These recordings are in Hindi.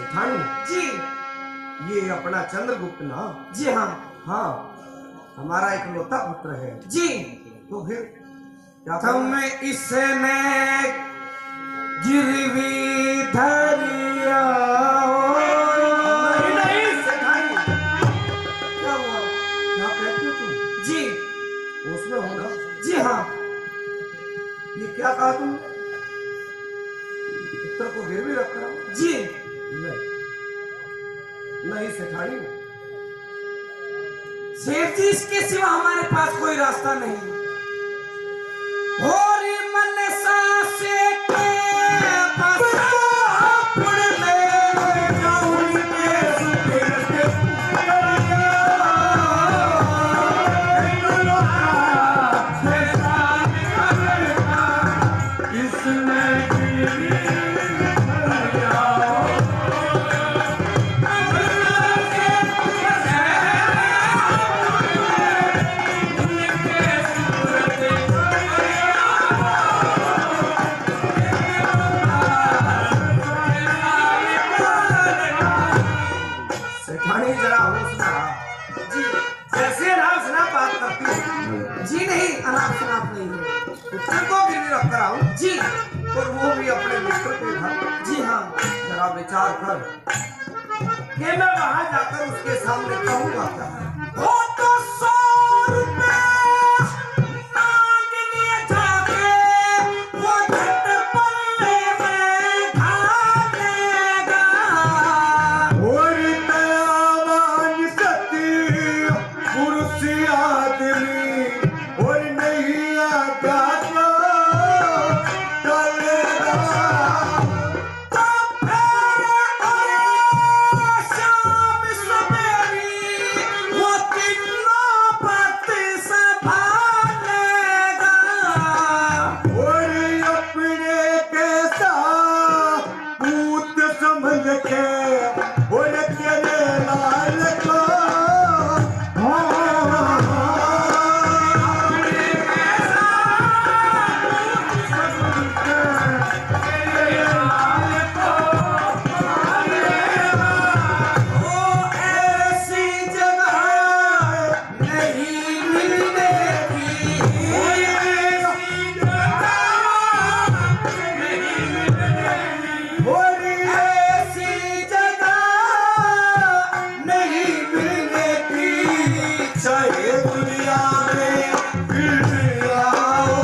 सेठानी जी ये अपना चंद्रगुप्त ना? जी हाँ हाँ, हमारा इकलौता पुत्र है। जी। तो फिर क्या तुम इसने गिरवी धरिया। नहीं नहीं सेठानी, क्या हुआ? क्या कहते हो तुम? जी उसमें हो ना? जी हाँ ये क्या कहा तुम? पुत्र को गिरवी रख रहा हूं? जी। नहीं नहीं सेठानी, शेर जी इसके सिवा हमारे पास कोई रास्ता नहीं। और मन सासे के सेठानी जरा होश में आ। जी कैसे अनाप शनाप बात करती हो? जी नहीं अनाप शनाप नहीं है। पुत्र को गिरवी रख कर आऊं जी और वो भी अपने मित्र के घर? जी हाँ जरा विचार कर कि मैं वहां जाकर उसके सामने कहूंगा क्या? वो तो 100 रुपए मांग लिए जाके वो झट पल्ले में ढाल देगा। और दयावान सती पुरुष आदमी और नहीं आता चलेगा। तो फिर शाम सवेरी वो तीनों बात संभालेगा। और अपने कैसा पूत समझ के और तेरे लाल को वो ऐसी जगह नहीं मिलने की। और ऐसी जगह नहीं मिलने की। चाहे दुनिया में फिर आओ।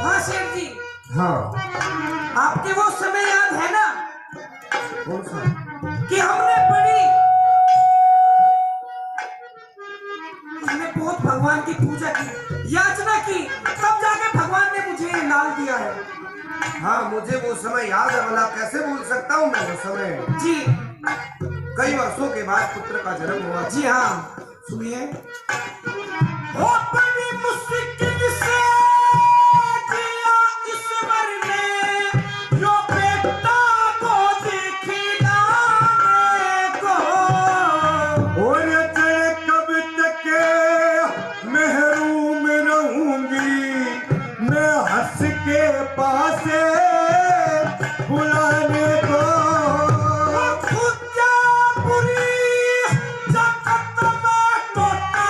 हाँ शेर जी हाँ, आपके वो समय याद है ना कौन सा? कि हमने बहुत भगवान की पूजा की, याचना की, तब जाके भगवान ने मुझे ये लाल दिया है। हाँ, मुझे वो समय याद है। भला कैसे भूल सकता हूँ मैं वो समय? जी कई वर्षों के बाद पुत्र का जन्म हुआ। जी हाँ सुनिए। वो बड़ी मुश्किल से दिया ईश्वर ने यो बेटा को दिखलाने को। और तेरे कब तक महरूम रहूंगी मैं हंस के पास बुलाने को। वो खुद जा बुरी जगत में टोटा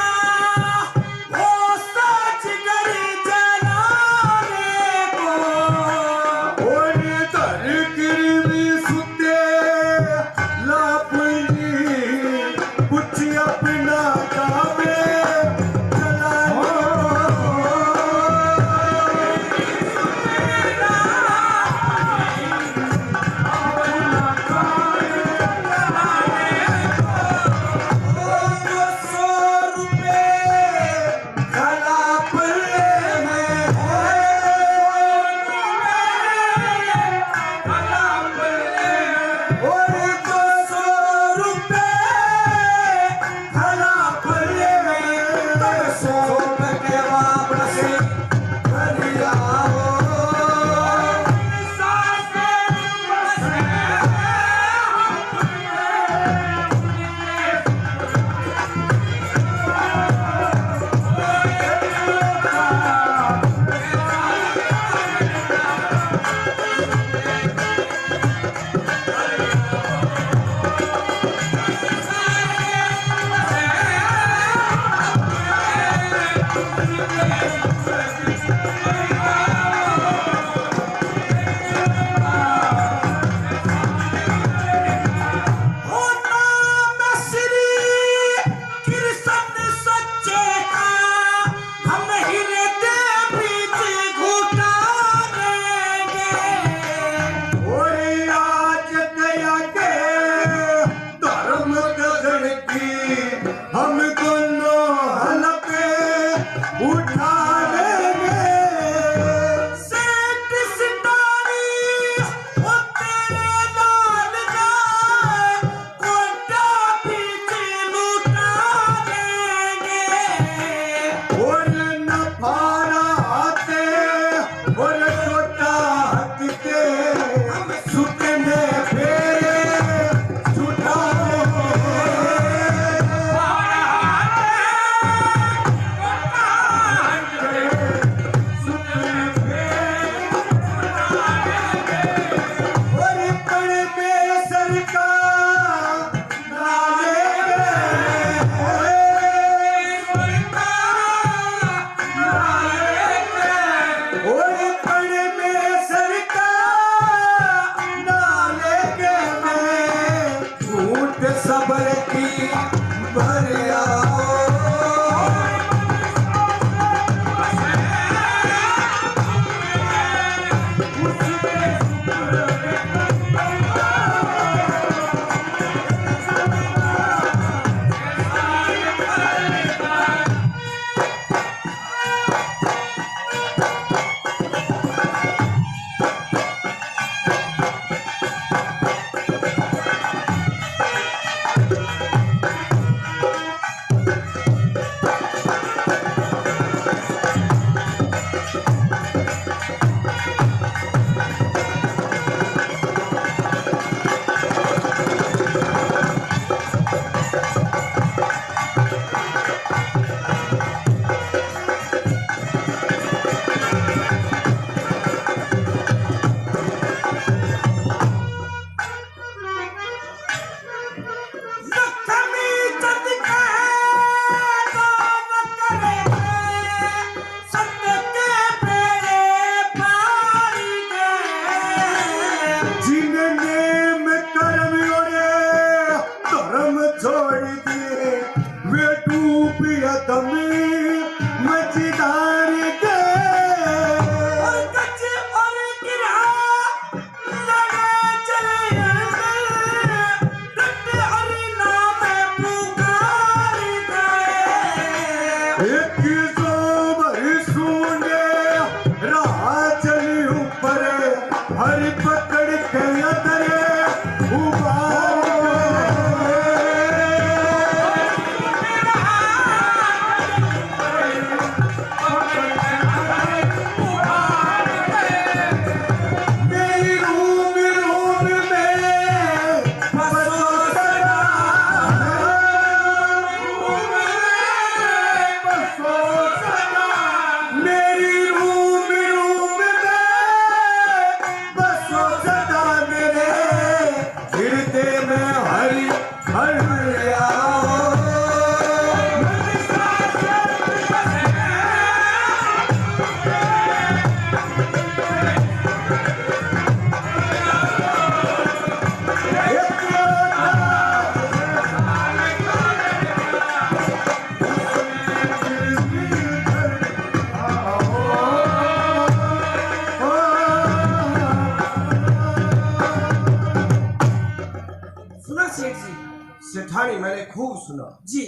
सेठानी मैंने खूब सुना जी,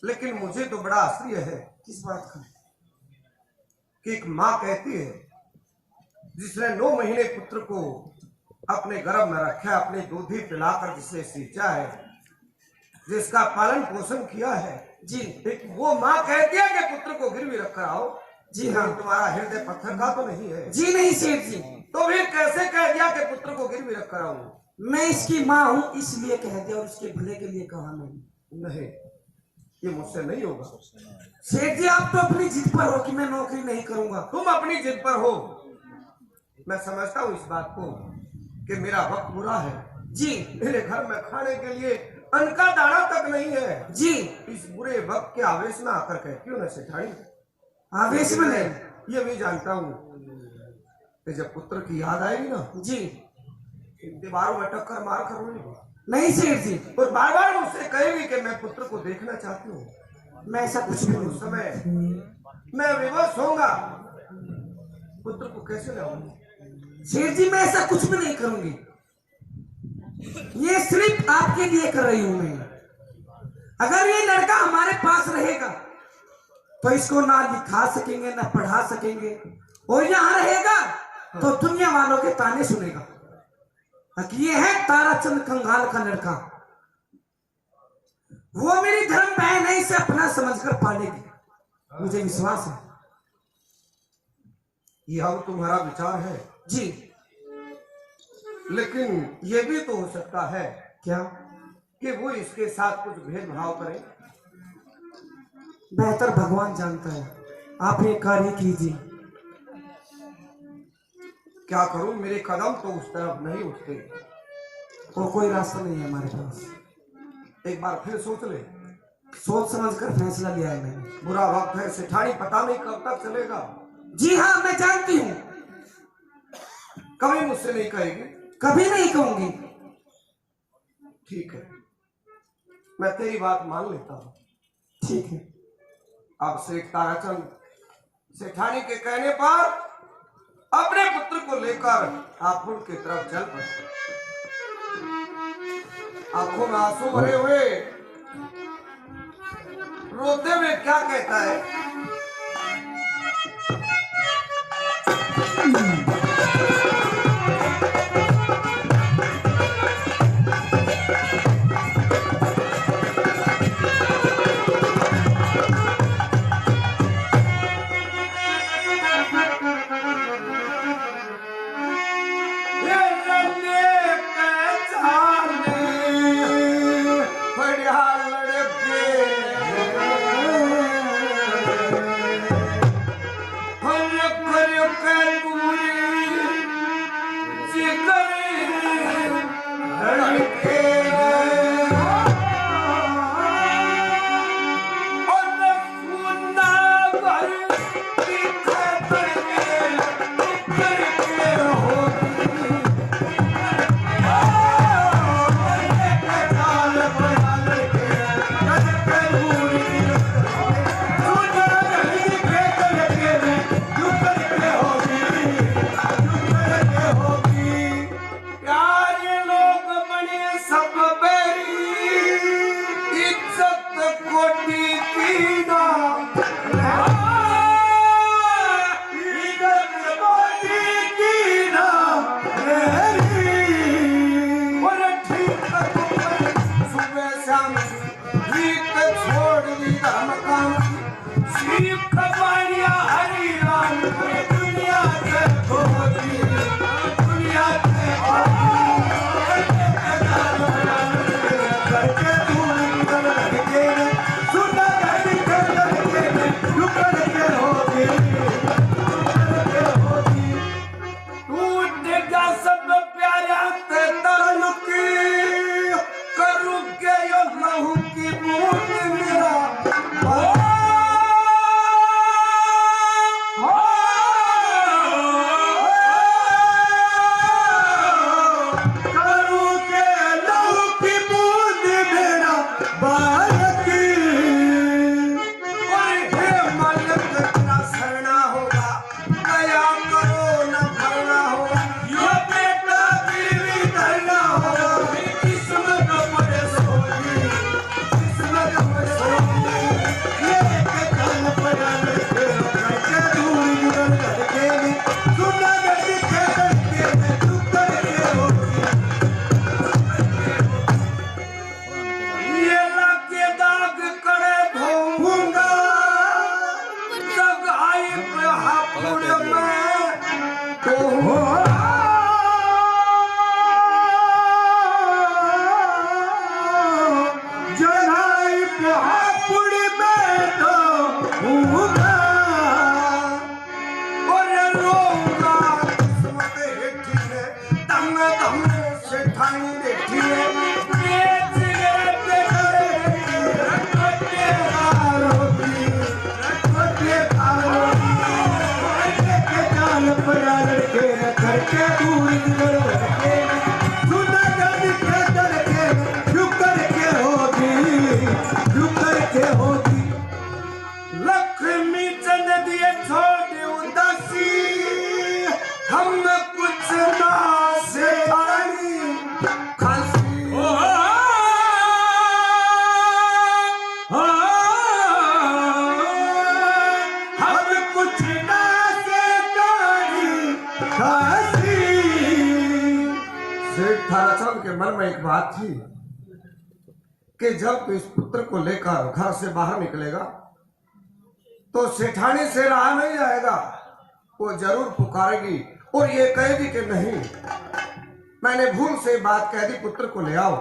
लेकिन मुझे तो बड़ा आश्चर्य है किस बात का? कि एक माँ कहती है जिसने 9 महीने पुत्र को अपने गर्भ में रखा, अपने दूध ही पिलाकर जिसे सींचा है, जिसका पालन पोषण किया है जी, एक वो माँ कहती है कि पुत्र को गिरवी रखकर आओ। जी हाँ। तुम्हारा हृदय पत्थर का तो नहीं है? जी नहीं सेठ जी, तो फिर कैसे कह दिया कि पुत्र को गिरवी रखकर आऊं? मैं इसकी माँ हूँ इसलिए कह दिया और उसके भले के लिए कहा मैंने। नहीं, ये मुझसे नहीं होगा। सेठ जी आप तो अपनी जिद पर हो कि मैं नौकरी नहीं करूंगा। तुम अपनी जिद पर हो, मैं समझता हूँ इस बात को कि मेरा वक्त बुरा है जी, मेरे घर में खाने के लिए अन्न का दाना तक नहीं है जी, इस बुरे वक्त के आवेश में आकर कहती हूँ न सेठानी आवेश में नहीं। ये भी जानता हूँ कि जब पुत्र की याद आएगी ना, जी इन दीवारों में टक्कर मार कर रोएगी नहीं सेठ जी, और बार बार मुझसे कहेगी कि मैं पुत्र को देखना चाहती हूँ। मैं ऐसा कुछ भी उस नहीं। समय मैं विवश होऊंगा, पुत्र को कैसे लाऊंगा? सेठ जी मैं ऐसा कुछ भी नहीं करूंगी, ये सिर्फ आपके लिए कर रही हूं मैं। अगर ये लड़का हमारे पास रहेगा तो इसको ना लिखा सकेंगे ना पढ़ा सकेंगे, और यहाँ रहेगा तो दुनिया वालों के ताने सुनेगा कि ये है ताराचंद कंगाल का लड़का। वो मेरी धर्म बहन है, इसे अपना समझकर पालेगी, मुझे विश्वास है। यह अब तुम्हारा विचार है, जी लेकिन ये भी तो हो सकता है क्या? कि वो इसके साथ कुछ भेदभाव करे। बेहतर भगवान जानता है, आप ये कार्य कीजिए। क्या करूं, मेरे कदम तो उस तरफ नहीं उठते। और कोई रास्ता नहीं है हमारे पास। एक बार फिर सोच ले, सोच समझकर फैसला लिया है मैंने। बुरा वक्त है, सेठानी पता नहीं कब तक चलेगा। जी हाँ मैं जानती हूँ, कभी मुझसे नहीं कहेगी। कभी नहीं कहूंगी। ठीक है, मैं तेरी बात मान लेता हूँ। ठीक है, अब शेख ताराचंद सेठानी के कहने पर अपने पुत्र को लेकर हापुड़ की तरफ चल पड़े। आंखों में आंसू भरे हुए रोते हुए क्या कहता है? ये छोड़ उदासी हम कुछ ना सेठानी खांसी हम कुछ ना सेठानी खांसी। सेठ ताराचंद के मन में एक बात थी कि जब इस पुत्र को लेकर घर से बाहर निकलेगा तो सेठानी से रहा नहीं जाएगा, वो जरूर पुकारेगी और ये कहेगी कि नहीं, मैंने भूल से बात कह दी, पुत्र को ले आओ।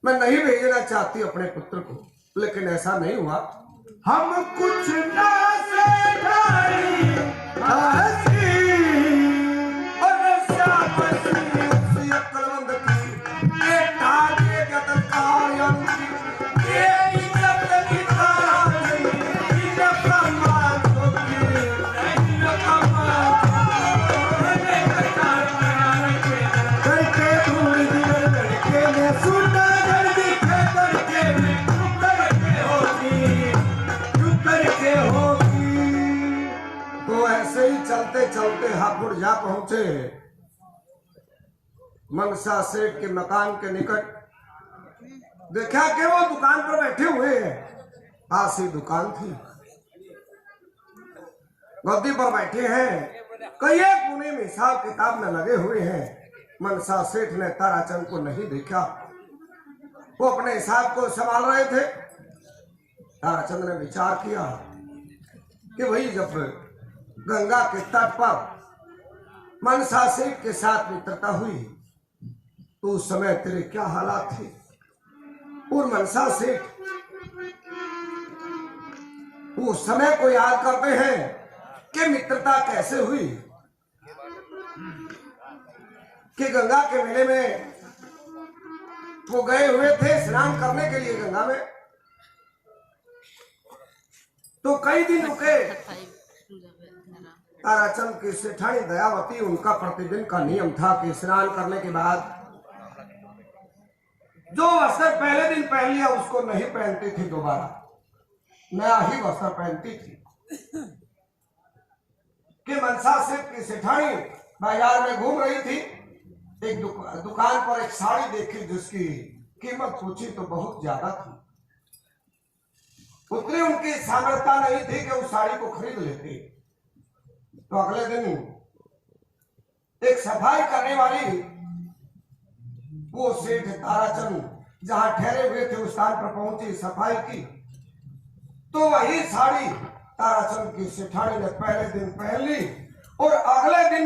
मैं नहीं भेजना चाहती अपने पुत्र को, लेकिन ऐसा नहीं हुआ। हम कुछ ना सेठानी खांसी और श्यामसी उसी अक्लमंद की ये टाके गदन कायम की ये इज्जत की तारी ये कमाल होगी ये कमाल करके दूर दिगर लड़के ने सुना कर दिखे करके करके होगी। तो ऐसे ही चलते चलते हापुड़ जा पहुंचे मनसा सेठ के मकान के निकट। देखा कि वो दुकान पर बैठे हुए हैं, पास ही दुकान थी, गद्दी पर बैठे हैं, कई एक मुनि में हिसाब किताब में लगे हुए हैं। मनसा सेठ ने ताराचंद को नहीं देखा, वो अपने हिसाब को संभाल रहे थे। ताराचंद ने विचार किया कि वही जब गंगा के तट पर मनसा सेठ के साथ मित्रता हुई तो उस समय तेरे क्या हालात थे। और मनसा सेठ उस समय को याद करते हैं कि मित्रता कैसे हुई, कि गंगा के मेले में वो गए हुए थे स्नान करने के लिए गंगा में, तो कई दिन रुके। ताराचंद की सेठानी दयावती, उनका प्रतिदिन का नियम था कि स्नान करने के बाद जो वस्त्र पहले दिन पहन लिया उसको नहीं पहनती थी, दोबारा नया ही वस्त्र पहनती थी। कि मनसा सेठ की सेठानी बाजार में घूम रही थी, एक दुकान पर एक साड़ी देखी जिसकी कीमत पूछी तो बहुत ज्यादा थी। उतनी उनकी सामर्थ्य नहीं थी कि उस साड़ी को खरीद लेते। तो अगले दिन एक सफाई करने वाली वो सेठ ताराचंद जहां ठहरे हुए थे उस स्थान पर पहुंची, सफाई की, तो वही साड़ी ताराचंद की सेठानी ने पहले दिन पहन ली और अगले दिन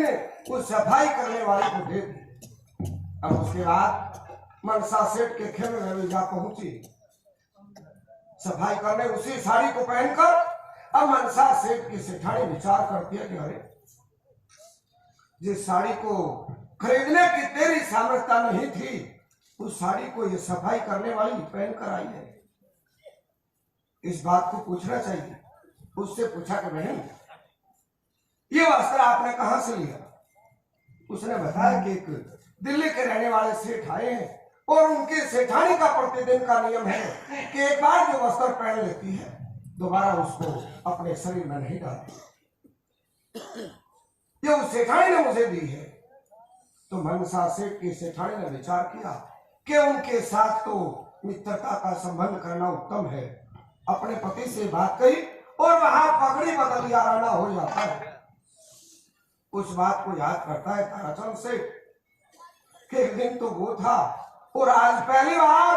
उस सफाई करने वाले को दे दी। अब उसके बाद मनसा सेठ के खेमे में भी जा पहुंची सफाई करने उसी साड़ी को पहनकर। अब मनसा सेठ की सेठानी विचार करती है कि अरे जिस साड़ी को खरीदने की तेरी सामर्थ्य नहीं थी उस साड़ी को ये सफाई करने वाली पहन कर आई है, इस बात को पूछना चाहिए। उससे पूछा कि बहन ये वस्त्र आपने कहां से लिया? उसने बताया कि एक दिल्ली के रहने वाले सेठ आए हैं और उनकी सेठानी का प्रतिदिन का नियम है कि एक बार जो वस्त्र पहन लेती है दोबारा उसको अपने शरीर में नहीं डालती। ये उस सेठानी ने मुझे दी है। तो मनसा सेठ की सेठानी ने विचार किया कि उनके साथ तो मित्रता का संबंध करना उत्तम है। अपने पति से बात कही और वहां पगड़ी बदलियाराना हो जाता है। उस बात को याद करता है ताराचंद सेठ कि एक दिन तो वो था और आज पहली बार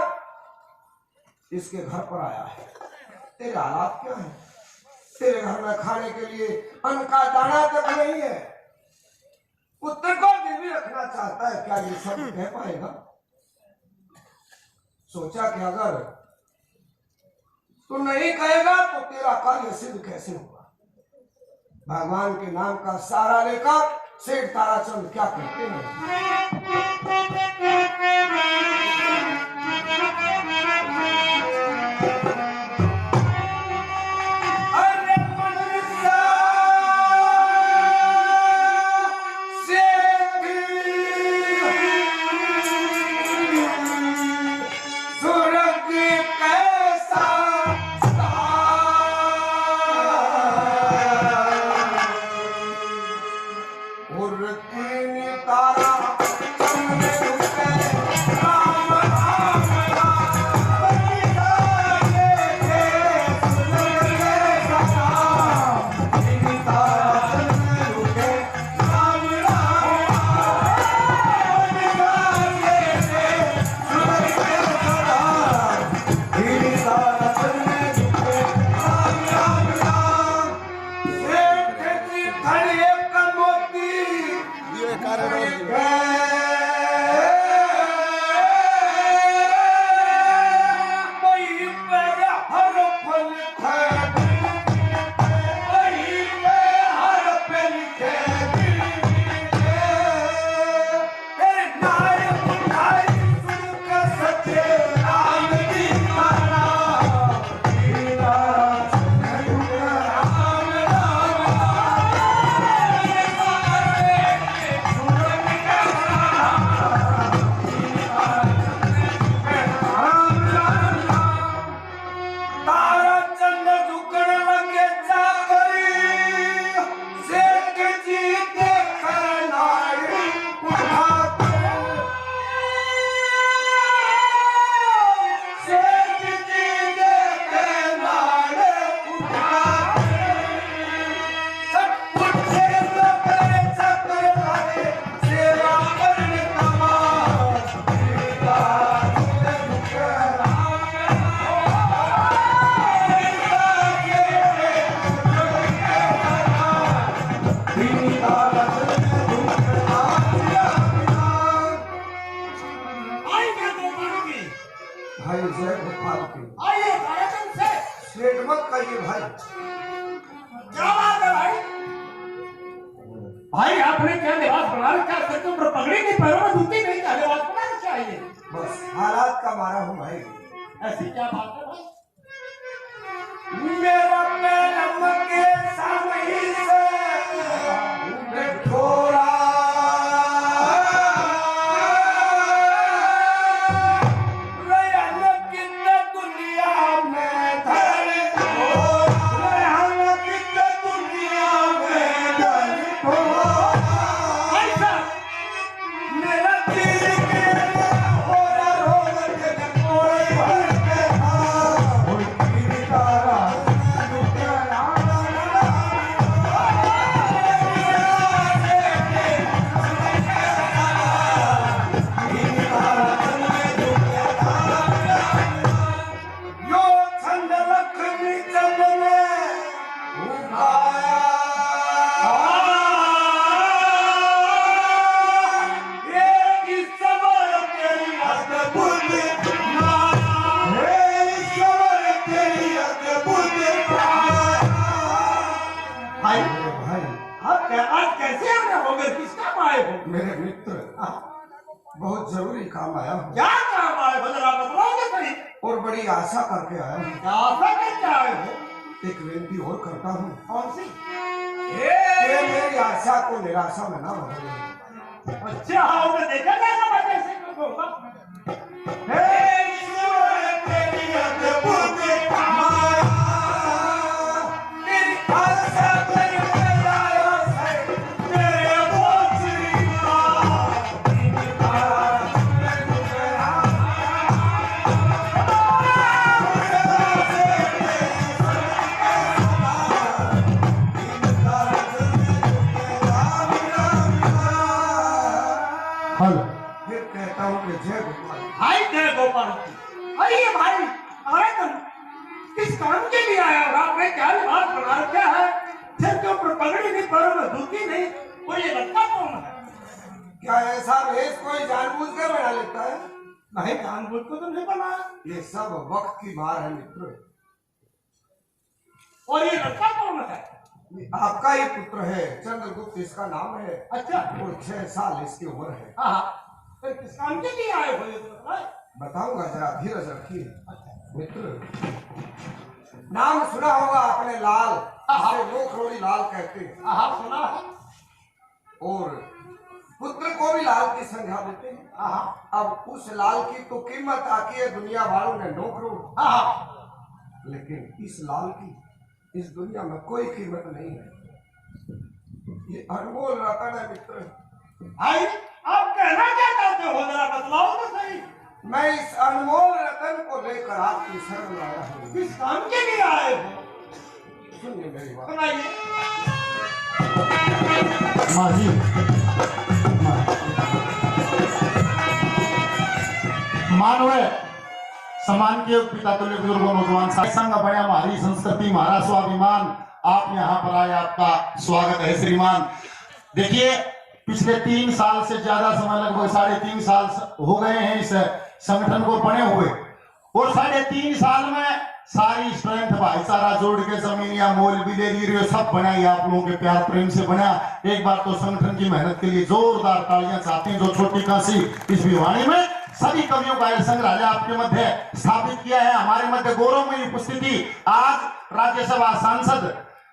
इसके घर पर आया है। तेरे हालात क्या है? तेरे घर में खाने के लिए अन्न का दाना तक नहीं है। पुत्र को गिरवी रखना चाहता है, क्या ये सब कह पाएगा? सोचा कि अगर तू नहीं कहेगा तो तेरा कार्य सिद्ध कैसे होगा। भगवान के नाम का सहारा लेकर सेठ ताराचंद क्या करते हैं, आपने क्या लिबास बना रखा है? सर के ऊपर पगड़ी नहीं, पैरों में जूती नहीं, क्या लिबास बनाना चाहिए? बस हालात का मारा हूँ भाई। ऐसी क्या बात है भाई? मेरा पैरम के सामने से बिठोरा रहन कितने दुनिया में धरी हो, रहन कितने दुनिया में धरी हो। भाई साहब, मेरा दिल के होरा रोग के कोई भर के था, कोई पीर तारा यो छंद लक्ष्मी चंद में उगाया, ये ईश्वर तेरी अद्भुत माया, हे ईश्वर तेरी अद्भुत माया। भाई भाई आज कैसे आने हो गए? किस काम आए हो? मेरे मित्र, बहुत जरूरी काम आया हूँ क्या काम आए हो? जरा बतलाओगे सही। और बड़ी आशा करके आया हूँ। क्या आशा करके आए हो? एक विनती और करता हूँ कौन सी? कि मेरी आशा को निराशा में ना बदले। अच्छा, उन्हें देखा जाएगा मैं कैसे करूँगा? हे ईश्वर तेरी अद्भुत माया, तेरी आशा तेरी दया से तेरे बोझी का दिन तारा में गुजरा। हल फिर कहता हूँ कि जय गोपाल। भाई जय गोपाल की। अरे भाई, अरे तुम किस काम के लिए आया हो? आपने क्या लिबास बना रखा है? सिर के ऊपर पगड़ी नहीं, पैरों में जूती नहीं। वो ये लड़का कौन है? क्या ऐसा वेश कोई जानबूझ कर बना लेता है? नहीं, जानबूझ को तो नहीं बनाया। ये सब वक्त की मार है मित्र। और ये लड़का कौन है? ये आपका ही पुत्र है, चंद्रगुप्त इसका नाम है। अच्छा, और 6 साल इसकी उम्र है। हाँ, फिर किस काम के लिए आए हो ये तो बताए? बताऊंगा, जरा धीरज रखिए। मित्र, नाम सुना होगा आपने लाल, जिसे लोखरोड़ी लाल कहते हैं। हाँ, सुना है। और पुत्र को भी लाल की संज्ञा देते हैं। हाँ, अब उस लाल की तो कीमत आकी है दुनिया वालों ने 9 करोड़, हाँ, लेकिन इस लाल की इस दुनिया में कोई कीमत नहीं है। ये अनमोल रतन है मित्र। भाई आप कहना क्या चाहते हो? जरा बतलाओ तो सही। मैं इस अनमोल रतन को लेकर आपकी शरण लाया हूँ। किस काम के लिए आए हो? सुनिए मेरी बात। सुनाइए। माजी मानवे समान के पिता तुल्य बुजुर्गों नौजवान संग बड़े हमारी संस्कृति हमारा स्वाभिमान, आप यहाँ पर आए, आपका स्वागत है श्रीमान। देखिए, पिछले 3 साल से ज्यादा समय, लगभग 3.5 साल हो गए हैं इस संगठन को बने हुए, और 3.5 साल में सारी स्ट्रेंथ भाईचारा जोड़ के जमीनिया मोल भी ले ली रही, सब बनाई आप लोगों के प्यार प्रेम से बना। एक बार तो संगठन की मेहनत के लिए जोरदार तालियां चाहती हैं। जो छोटी काशी इस भिवानी में सभी कवियों का यह संग्रहालय आपके मध्य स्थापित किया है, हमारे मध्य गौरवमयी उपस्थिति आज राज्यसभा सांसद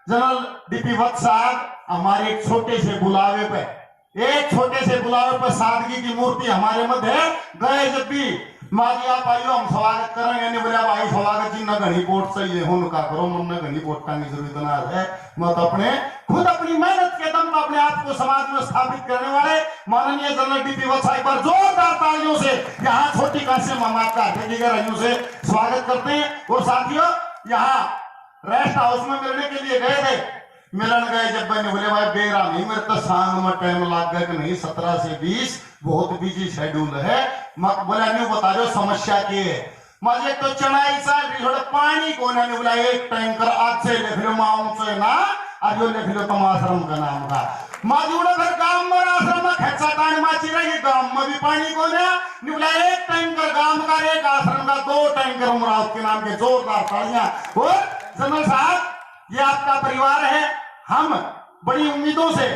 जनरल डीपी वत्स साहब हमारे एक छोटे से बुलावे पे सादगी की मूर्ति हमारे मध्य गए। जब भी माजी आप आइयो हम स्वागत करेंगे, नहीं बोले भाई स्वागत जी न घनी वोट चाहिए हो उनका करो, मन घनी वोट का जरूरत ना है। मत अपने खुद अपनी मेहनत के दम पर अपने आप को समाज में स्थापित करने वाले माननीय जनरल डीपी वत्स साहब पर जोरदार तालियों से यहाँ छोटी काशी में हम आपका हथियारियों से स्वागत करते हैं। और साथियों, यहाँ रेस्ट हाउस में मिलने के लिए गए थे, मिलन गए जब मैंने बोले भाई बेरा नहीं, मेरे तो सांग में टाइम लग गया कि नहीं 17 से 20 बहुत बिजी शेड्यूल है। मत बोला नहीं बता दो समस्या की है। मुझे तो चढ़ाई साल थोड़ा पानी को नहीं बोला, एक टैंकर आज से लिख लो माउंट से ना, आज लिख लो तुम आश्रम का नाम का माजूड़ा घर गांव में आश्रम में खेचा कान माची रही, गांव में भी पानी को नहीं बोला, एक टैंकर गांव का, एक आश्रम का, 2 टैंकर उमराव के नाम के। जोरदार तालियां। और जनरल साहब, ये आपका परिवार है, हम बड़ी उम्मीदों से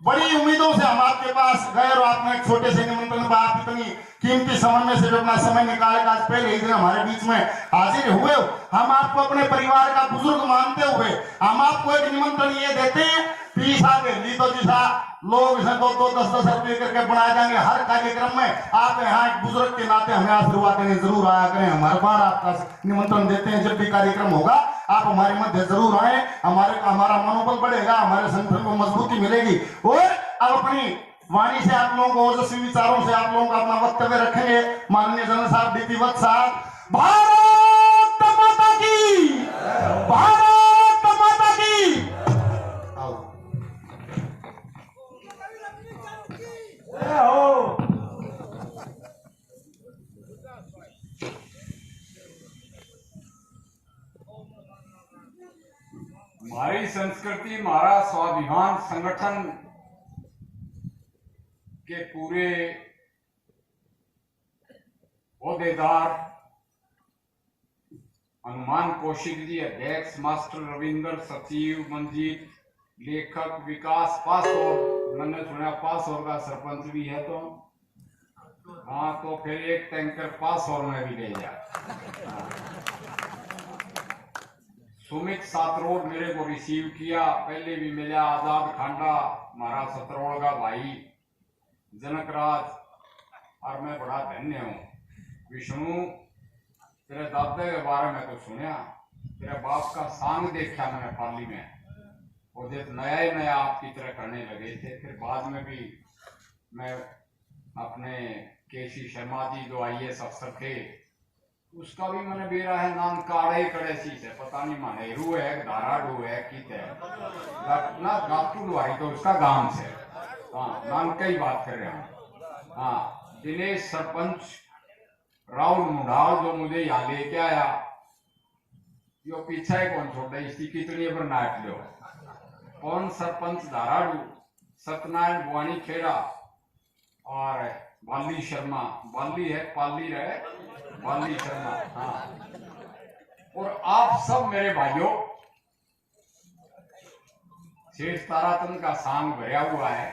बड़ी उम्मीदों से हम आपके पास गए और आपने एक छोटे से निमंत्रण पर आप इतनी कीमती समय में से जो अपना समय निकाल कर आज पहले ही दिन हमारे बीच में हाजिर हुए हो, हम आपको अपने परिवार का बुजुर्ग मानते हुए हम आपको एक निमंत्रण ये देते हैं। पीसा ली तो जिसा लोग इसे 2-2, 10-10 रुपये करके बनाए जाएंगे हर कार्यक्रम में, आप यहाँ एक बुजुर्ग के नाते हमें आशीर्वाद देने जरूर आया करें। हम हर बार आपका निमंत्रण देते हैं, जब भी कार्यक्रम होगा आप हमारे मध्य जरूर आए, हमारा मनोबल बढ़ेगा, हमारे संगठन को मजबूती मिलेगी। और अब अपनी वाणी से आप लोगों को ओजस्वी विचारों से आप लोगों का अपना वक्तव्य रखेंगे माननीय जनरल साहब डीपी वत्स साहब। भारत माता की, भारत माता की। आओ। हमारी संस्कृति, हमारा स्वाभिमान संगठन के पूरे ओहदेदार हनुमान कौशिक जी अध्यक्ष, मास्टर रविंदर सचिव, मंजीत लेखक, विकास पासौर, मैंने सुना पासौर का सरपंच भी है, तो हाँ तो फिर एक टैंकर पासौर में भी ले जा। सुमित सातरोड मेरे को रिसीव किया, पहले भी मिला, आजाद खांडा हमारा सतरोड़ का भाई, जनकराज, और मैं बड़ा धन्य हूँ। विष्णु तेरे दादा के बारे में तो सुना, तेरे बाप का सांग देखा मैंने पाली में, और जब नया ही नया आपकी तरह करने लगे थे, फिर बाद में भी मैं अपने केसी शर्मा जी जो IAS अफसर थे उसका भी मैंने बेरा है नाम काड़े कड़ेसी से, पता नहीं मानेरू है, धाराडू है, कित है ना, गातू लुआई तो उसका गांव से, हाँ नाम का ही बात कर रहे हैं। हाँ दिनेश सरपंच राहुल मुंडाल जो मुझे यहाँ लेके आया, यो पीछा ही कौन छोड़ इसकी कितनी पर नाट लो, कौन सरपंच धाराडू, सत्यनारायण बुआनी खेड़ा और बाली शर्मा, बाली है पाली रहे, बाली शर्मा, हाँ। और आप सब मेरे भाइयों, शेष तारातन का सांग भरा हुआ है,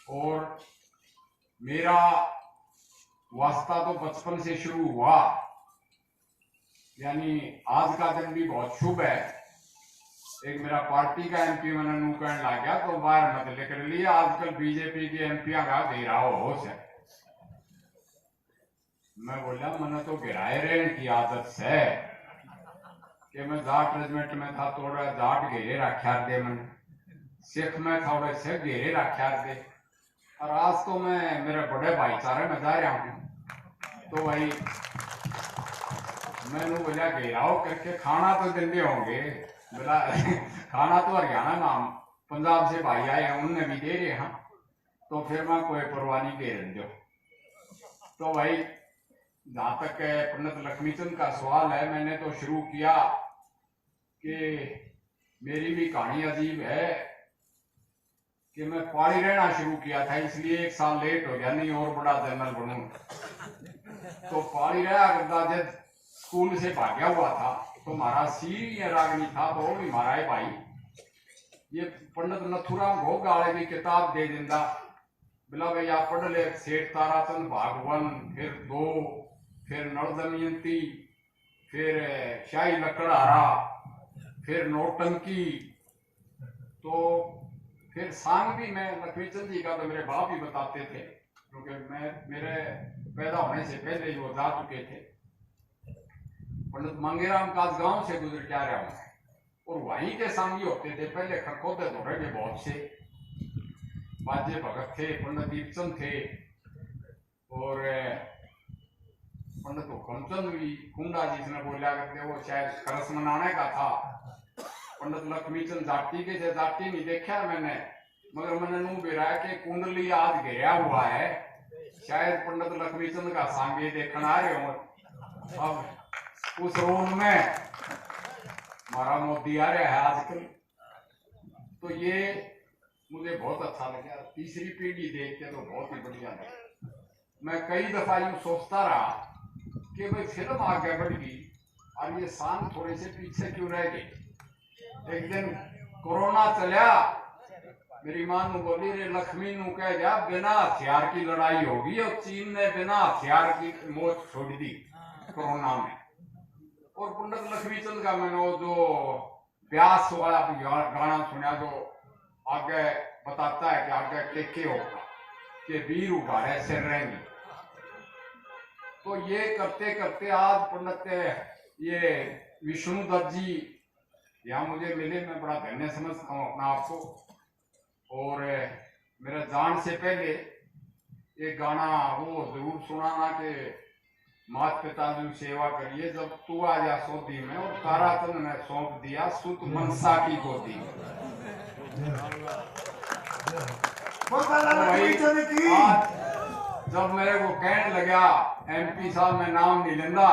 और मेरा वास्ता तो बचपन से शुरू हुआ, यानी आज का दिन भी बहुत शुभ है। एक मेरा पार्टी का MP मैंने नू कहने लग गया तो बाहर मत लेकर लिया, आजकल बीजेपी के MP का घेरा हो से, मैं बोला मैंने तो गिराए रहने की आदत से कि मैं जाट रेजिमेंट में था, थोड़ा जाट घेरे रखा दे, मैंने सिख में थोड़े से घेरे रखा दे, और आज तो मैं मेरे बड़े भाईचारे में जा रहा हूँ, तो भाई मैंने बोला घेराव करके खाना तो देंगे होंगे, बोला खाना तो हरियाणा नाम पंजाब से भाई आए हैं उनने भी दे रहे हैं, तो फिर मैं कोई परवाह नहीं दे रही दो। तो भाई जहां तक पंडित लक्ष्मीचंद का सवाल है, मैंने तो शुरू किया कि मेरी भी कहानी अजीब है कि मैं पहाड़ी रहना शुरू किया था, इसलिए 1 साल लेट हो गया, नहीं और बड़ा जनरल बनूं। तो पहाड़ी रहा करता, जब स्कूल से भाग्या हुआ था तो हमारा सीनियर रागनी था, तो वो भी हमारा है भाई, ये पंडित नथुराम घोगाड़े की किताब दे दिंदा, बोला भाई आप पढ़ ले, सेठ ताराचंद भागवन, फिर 2, फिर नल दमयंती, फिर शाही लकड़हारा, फिर नौटंकी, तो फिर सांग भी मैं लक्ष्मीचंद जी का तो मेरे बाप ही बताते थे, क्योंकि मैं मेरे पैदा होने से पहले ही वो जा चुके थे। पंडित मंगेराम का गांव से गुजर के आ रहा हूं, और वहीं के सांगी होते थे पहले, खरखोते धोरे के बहुत से बाजे भगत थे, पंडित दीपचंद थे, और पंडित हुकमचंद भी, कुंडा जिसने बोला करते वो शायद करस मनाने का था, पंडित लक्ष्मीचंद जाटी के थे, जाटी नहीं देखा मैंने, मगर मैंने नू बेरा के कुंडली आज घेरा हुआ है, शायद पंडित लक्ष्मीचंद का सांगे देखने आ रहे हो। अब उस रोन में हमारा मोदी आ रहा है आजकल, तो ये मुझे बहुत अच्छा लगा, तीसरी पीढ़ी देख के तो बहुत ही बढ़िया लगा। मैं कई दफा यूं सोचता रहा कि भाई फिल्म आगे बढ़ गई और ये सांग थोड़े से पीछे क्यों रह गए। एक दिन कोरोना चलिया मेरी मां नु बोली रे लक्ष्मी नु कह जा बिना हथियार की लड़ाई होगी और चीन ने बिना हथियार की मौत छोड़ दी कोरोना में। और पंडित लक्ष्मी चंद का मैंने वो जो व्यास वाला गाना सुना जो आगे बताता है कि आगे के होगा कि वीर उभारे सिर रहेंगे। तो ये करते करते आज पंडित ये विष्णु दत्त जी यहाँ मुझे मिले, मैं बड़ा धन्य समझता हूँ अपना आपको। और मेरा जान से पहले ये गाना वो जरूर सुनाना कि मात पिता जो सेवा करिए जब तू आ जा सोदी में और तारा तुमने सौंप दिया सुत मनसा की गोदी में। आज जब मेरे को कहने लगा MP साहब में नाम नहीं लेंदा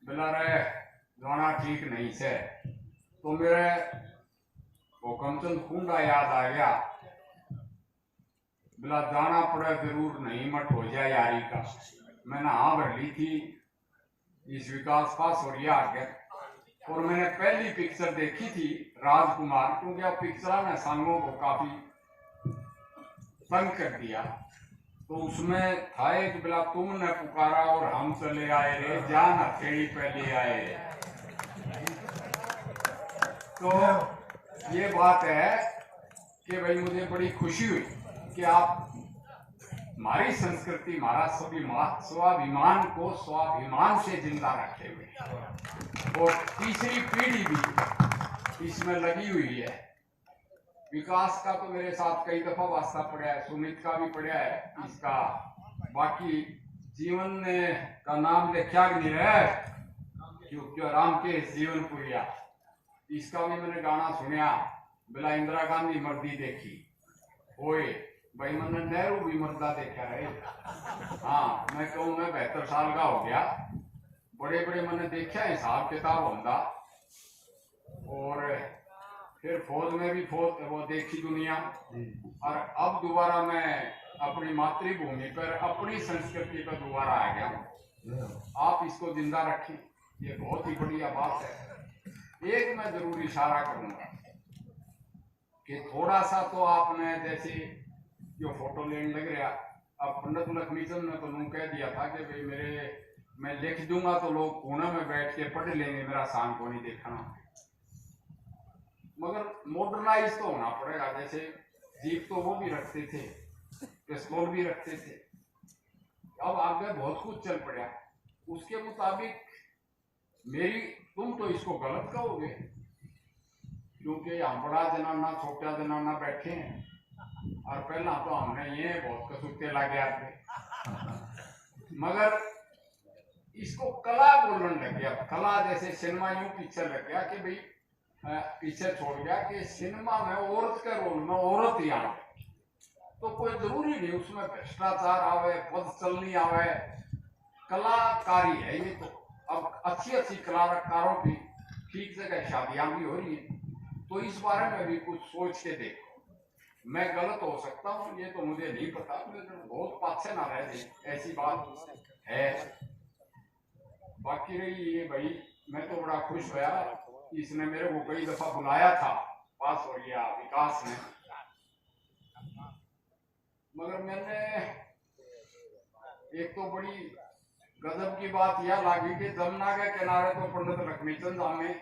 बोला रे गाना ठीक नहीं से, तो मेरे वो कमचंद कुंडा याद आ गया। बोला जाना पड़े जरूर नहीं मत हो जाए यारी का। मैंने हाँ भर ली थी इस विकास पास और ये आगे। और मैंने पहली पिक्चर देखी थी राजकुमार, क्योंकि अब पिक्चर ने संगों को काफी तंग कर दिया। तो उसमें था एक बोला तुमने पुकारा और हम चले आए रे जान हथेली पे ले आए रे। तो ये बात है कि भाई मुझे बड़ी खुशी हुई कि आप हमारी संस्कृति हमारा स्वाभिमान को स्वाभिमान से जिंदा रखे हुए और तीसरी पीढ़ी भी इसमें लगी हुई है। विकास का तो मेरे साथ कई दफा वास्ता पड़ा है, सुमित का भी पड़ा है इसका, बाकी जीवन ने का नाम लिखा नहीं रहा क्योंकि राम के जीवन पुरिया इसका भी मैंने गाना सुनिया। बिला इंदिरा गांधी मर्दी देखी होए भाई मैंने नेहरू भी मर्दा देखा है। हाँ मैं कहूँ मैं 72 साल का हो गया, बड़े बड़े मैंने देखा हिसाब किताब होता। और फिर फौज में भी फौज वो देखी दुनिया। और अब दोबारा मैं अपनी मातृभूमि पर अपनी संस्कृति पर दोबारा आ गया हूँ। आप इसको जिंदा रखें, ये बहुत ही बढ़िया बात है। एक मैं जरूर इशारा करूंगा कि थोड़ा सा तो आपने जैसे जो फोटो लेने लग रहा, अब पंडित लक्ष्मीचंद ने तो यूं कह दिया था कि भाई मैं लिख दूंगा तो लोग कोने में बैठ के पढ़ लेंगे, मेरा शान को नहीं देखना। मगर मॉडर्नाइज तो होना पड़ेगा। जैसे जीप तो वो भी रखते थे, पिस्तौल भी रखते थे, अब आगे बहुत कुछ चल पड़ा। उसके मुताबिक मेरी तुम तो इसको गलत कहोगे क्योंकि यहाँ बड़ा जनाना छोटा जनाना बैठे हैं और पहला तो हमने ये बहुत कसूते लगे थे। मगर इसको कला बोलने लग गया, कला जैसे सिनेमा यूं पीछे लग गया कि भाई पीछे छोड़ गया कि सिनेमा में औरत के रोल में औरत ही आवे। तो कोई जरूरी नहीं उसमें भ्रष्टाचार आवे, पद चलनी आवे, कलाकारी है ये। तो अब अच्छी कलाकारों की ठीक जगह शादियां भी हो रही है, तो इस बारे में भी कुछ सोच के देखो। मैं गलत हो सकता हूँ, ये तो मुझे नहीं पता, बहुत पाछे ना रह जाए, ऐसी बात है। बाकी रही ये भाई, मैं तो बड़ा खुश हुआ, इसने मेरे को कई दफा बुलाया था, पास हो गया विकास ने। मगर मैंने एक तो बड़ी गजब की बात यह लगी कि जमुना के किनारे तो पंडित लक्ष्मीचंद आमे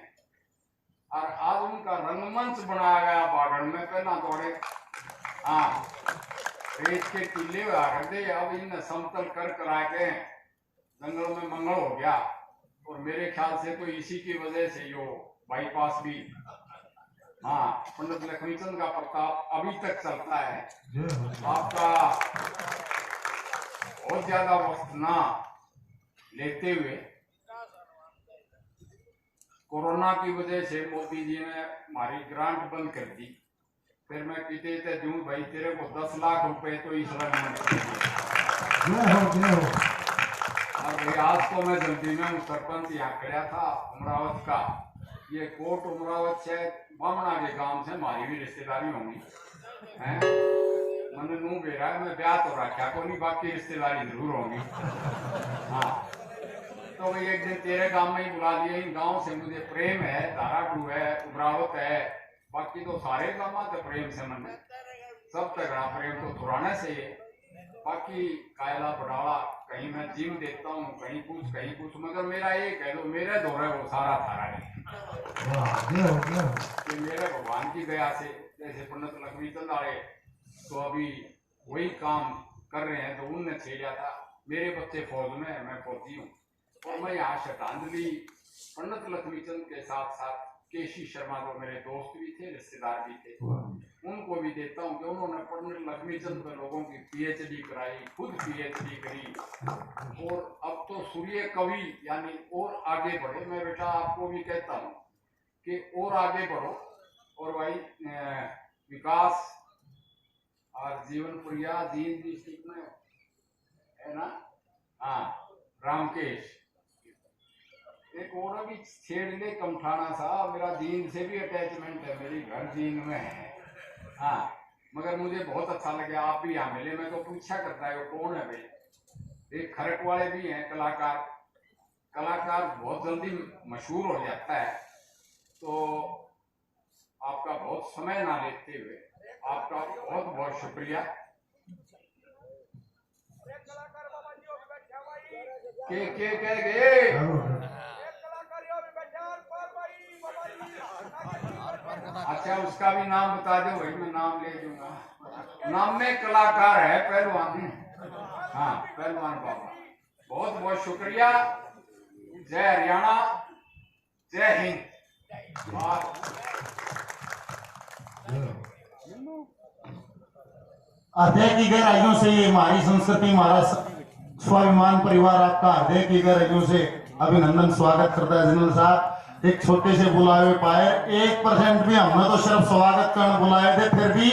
और आज उनका रंगमंच बनाया गया बागड़ में। पहला थोड़े हाँ रेत के टीले करते, अब इन समतल कर करा के जंगल में मंगल हो गया। और मेरे ख्याल से तो इसी की वजह से यो बाईपास भी हाँ पंडित लक्ष्मीचंद का प्रताप अभी तक चलता है। आपका बहुत ज्यादा वक्त ना लेते हुए, कोरोना की वजह से मोदी जी ने हमारी ग्रांट बंद कर दी। फिर मैं पीते थे दूं भाई तेरे को 10 लाख रुपए तो इस और भाई आज तो मैं जल्दी में सरपंच यहाँ खड़ा था उमरावत का। ये कोट उमरावत से बामना के गांव से हमारी भी रिश्तेदारी होंगी हैं। मैंने नू बेरा मैं ब्याह तो रखा को नहीं, बाकी रिश्तेदारी जरूर होंगी। हाँ तो भाई एक दिन तेरे गांव में ही बुला दिया। इन गांव से मुझे प्रेम है, धाराडू है, उमरावत है, बाकी बाकी तो सारे काम आते प्रेम से मन में, सब तगड़ा प्रेम तो पुराने से ही है। बाकी कायला पटाला कहीं मैं जिम देखता हूँ, कहीं कुछ, मगर मेरा ये कह लो मेरे दौरे वो सारा थारा है कि मेरे भगवान की दया से, जैसे पंडित लक्ष्मी चंद आए तो अभी वही काम कर रहे हैं, तो उनने छेड़ा था। मेरे बच्चे फौज में, मैं फौजी हूँ, और मैं यहाँ श्रद्धांजलि पंडित लक्ष्मी चंद के साथ साथ केशी शर्मा जो मेरे दोस्त भी थे, रिश्तेदार भी थे, उनको भी देता हूँ कि उन्होंने पंडित लक्ष्मी चंद पे लोगों की पीएचडी कराई, खुद पीएचडी करी, और अब तो सूर्य कवि यानी और आगे बढ़े। मैं बेटा आपको भी कहता हूँ कि और आगे बढ़ो, और भाई विकास और जीवनपुरिया जींद डिस्ट्रिक्ट में है ना, हाँ रामकेश, एक और अभी छेड़ ले कमठाना सा, मेरा जींद से भी अटैचमेंट है, मेरी घर जींद में है। हाँ मगर मुझे बहुत अच्छा लगा आप भी यहाँ मिले। मैं तो पूछा करता है वो कौन है भाई। एक खरक वाले भी हैं कलाकार बहुत जल्दी मशहूर हो जाता है, तो आपका बहुत समय ना लेते हुए आपका बहुत बहुत शुक्रिया। के गए अच्छा, उसका भी नाम बता दो भाई, मैं नाम ले दूंगा। नाम में कलाकार है पहलवान, हाँ पहलवान बाबा, बहुत बहुत शुक्रिया। जय हरियाणा, जय हिंद। हृदय की गहराइयों से ये हमारी संस्कृति, हमारा स्वाभिमान परिवार आपका हृदय की गहराइयों से अभिनंदन स्वागत करता है। जनरल साहब एक छोटे से बुलाए हुए पाए, 1% भी हमने तो सिर्फ स्वागत करने बुलाए थे, फिर भी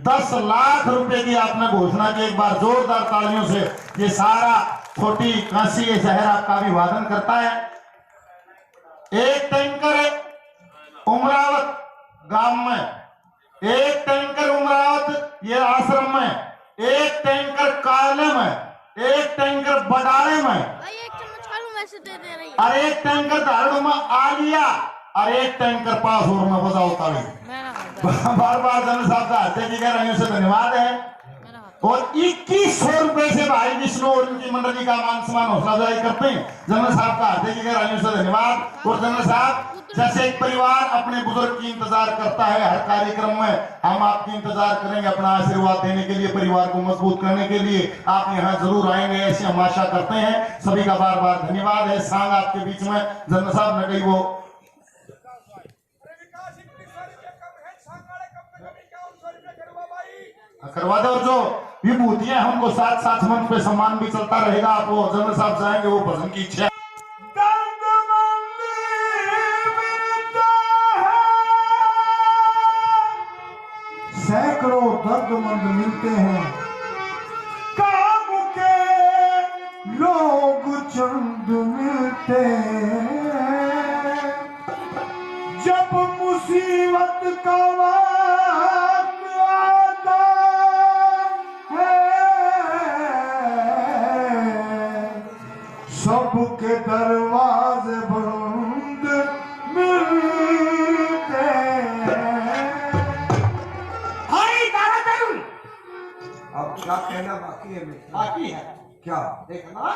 10 लाख रुपए की आपने घोषणा की। एक बार जोरदार तालियों से ये सारा छोटी काशी ये शहर आपका अभिवादन करता है। एक टैंकर उमरावत गांव में, एक टैंकर उमरावत ये आश्रम में, एक टैंकर काले में, एक टैंकर बडाले में, और एक टैंकर धारणों में आलिया, और एक टैंकर पासोर में। बताओ ताली। बार बार जनरल साहब का हृदय की गहराइयों से धन्यवाद है। और 2100 रुपए से भाई विष्णु और उनकी मंडली का मान सम्मान हौसला अफजाई करते हैं। जनरल साहब का हृदय की गहराइयों से धन्यवाद। और जनरल साहब जैसे एक परिवार अपने बुजुर्ग की इंतजार करता है हर कार्यक्रम में, हम आपकी इंतजार करेंगे अपना आशीर्वाद देने के लिए, परिवार को मजबूत करने के लिए आप यहाँ जरूर आएंगे, ऐसी हम आशा करते हैं। सभी का बार बार धन्यवाद है। सांग आपके बीच में जनरल साहब ने कही वो करवा दे, और जो विभूतियां हैं उनको साथ साथ मंच पे सम्मान भी चलता रहेगा। आप वो जनरल साहब चाहेंगे वो भजन की इच्छा। सैकड़ों दर्दमंद मिलते हैं, काम के लोग चंद मिलते हैं। जब मुसीबत का वक्त आता है, सबके दरवाजे बंद मिलते हैं। अब क्या कहना बाकी है मित्र? बाकी है क्या? देखना,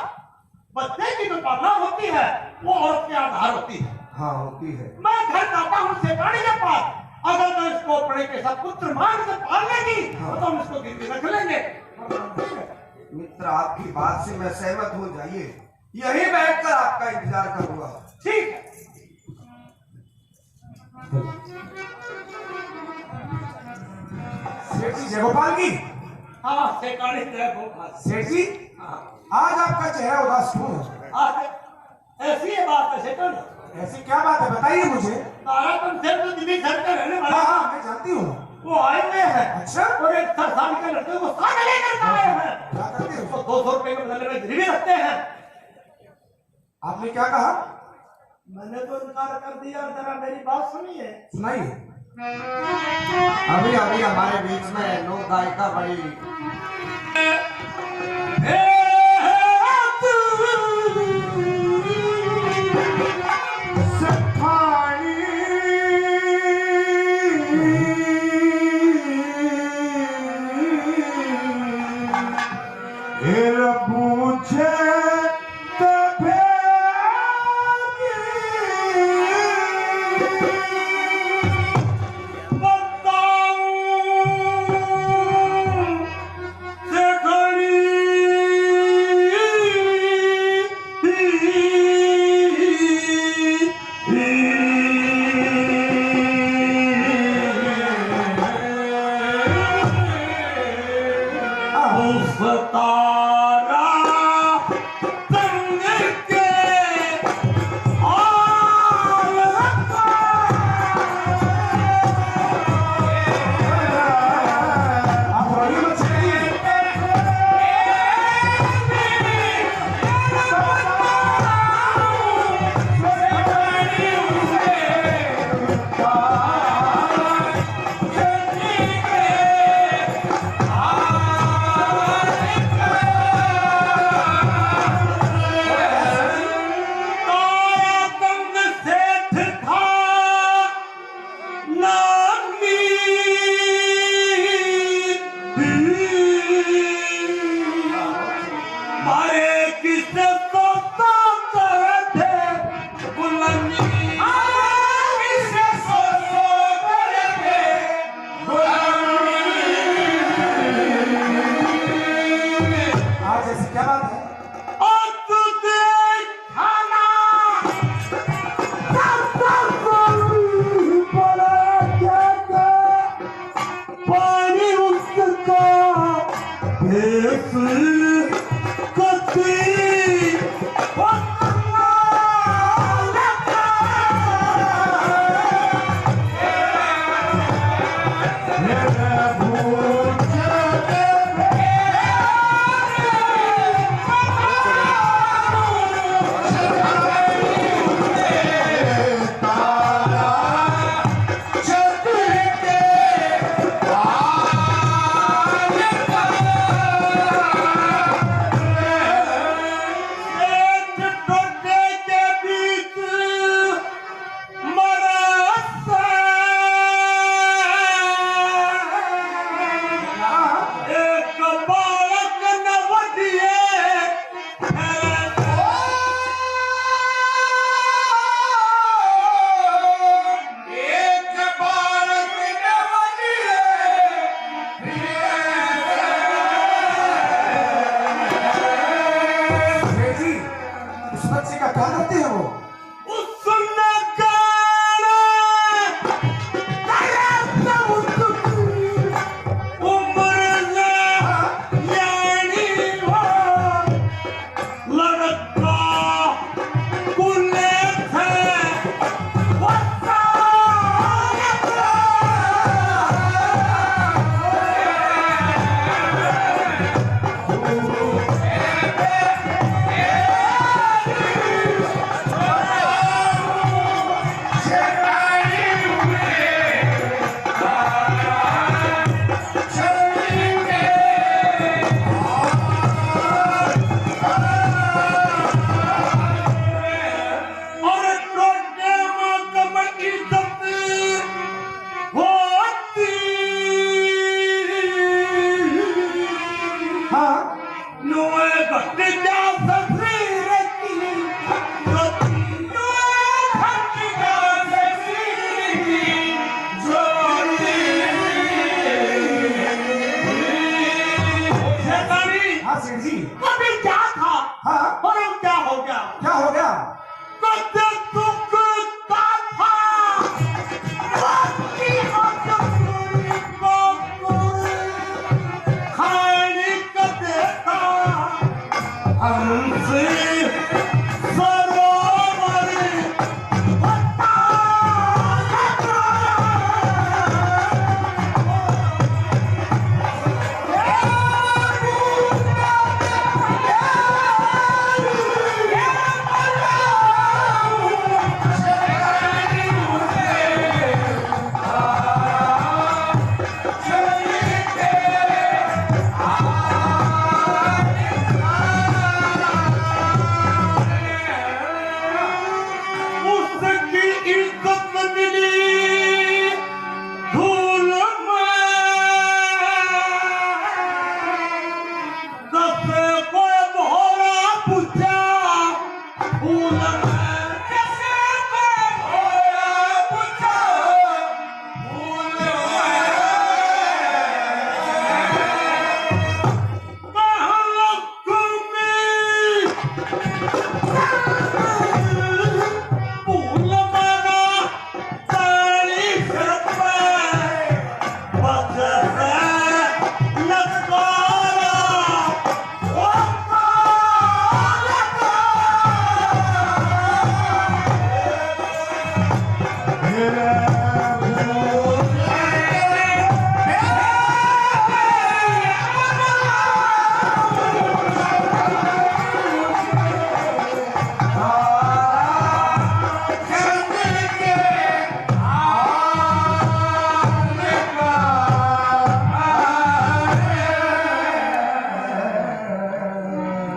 बच्चे की जो पालना होती है वो औरत के आधार होती है। हाँ होती है। मैं घर जाता हूँ सेठानी के पास, अगर मैं इसको पढ़े के साथ पुत्र मान से पाल लेगी तो हम इसको गिनती रख लेंगे। मित्र आपकी बात से मैं सहमत हो जाइए, यही बैठकर आपका इंतजार करूंगा। ठीक है। सेठ जी जयगोपाल की। हाँ सेठानी जय गोपाल। सेठ जी आज आपका चेहरा उदास क्यों है? ऐसी है बात है सेठानी। ऐसी क्या बात है बताइए मुझे। तारा तुम सिर्फ दिल्ली घर के रहने वाले। हाँ हाँ मैं जानती हूँ। वो आए हुए हैं। अच्छा। और एक 10 साल के लड़के को साथ लेकर आए हैं। क्या करते हैं? उसको 200 रुपए के बदले में गिरवी रखते हैं। आपने क्या कहा? मैंने तो इनकार कर दिया, जरा मेरी बात सुनिए। सुनाइए। अभी अभी हमारे बीच में लोक गायिका बड़ी सखाई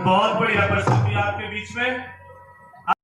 बहुत बढ़िया प्रस्तुति आपके बीच में।